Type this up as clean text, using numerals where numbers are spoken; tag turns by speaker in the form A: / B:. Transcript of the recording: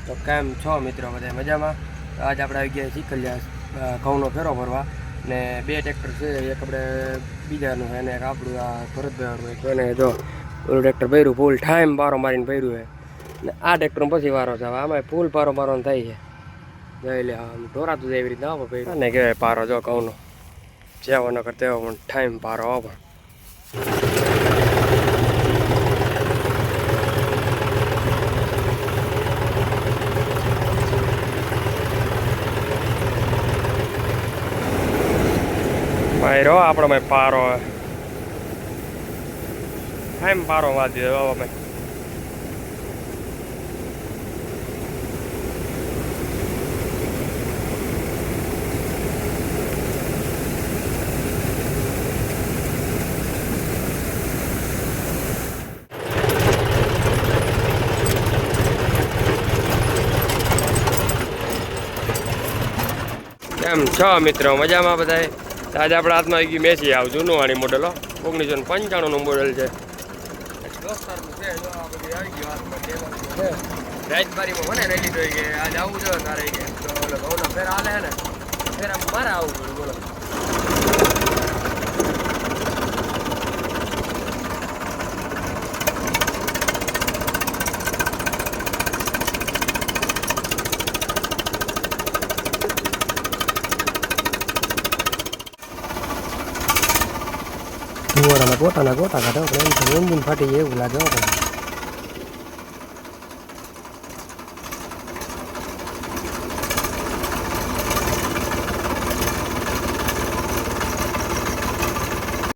A: તો કેમ છો મિત્રો બધા મજામાં? આજ આપણે આવી ગયા ચીખલિયા ઘઉંનો ફેરો ભરવા ને બે ટ્રેક્ટર છે, એક આપણે બીજાનું છે ને એક આપણું આ ભરતભાઈનું છે. એને જો ઓલું ટ્રેક્ટર ભર્યું ફૂલ ટાઈમ પારો મારીને ભર્યું છે ને આ ટ્રેક્ટરનો પછી વારો છે. હવે આમાં ફૂલ પારો મારવાનો થાય છે. જોઈ લે આમ ઢોરાતું જાય એવી રીતના આવો ભાઈ ને કહેવાય પારો જો ઘઉંનો જેવો ન કરતો એવો પણ ટાઈમ પારો આવો. મારો આપણો મેં પારો એમ પારો વાંધી દીધો મેં. કેમ છો મિત્રો મજામાં બધાય? આજે આપણે હાથમાં આવી ગયું મેસી આવ જૂનું વાળી મોડેલો 1995નું મોડેલ છે. રાજબારીમાં મને રેલી તો કે આજે આવું જોઈએ તારે કે તો ઘઉંના ફેર હાલે ને ફેર આમ મારે આવું પડ્યું. બોલો ગોટા કાઢો એન્જિન ફાટી જાય એવું લાગે.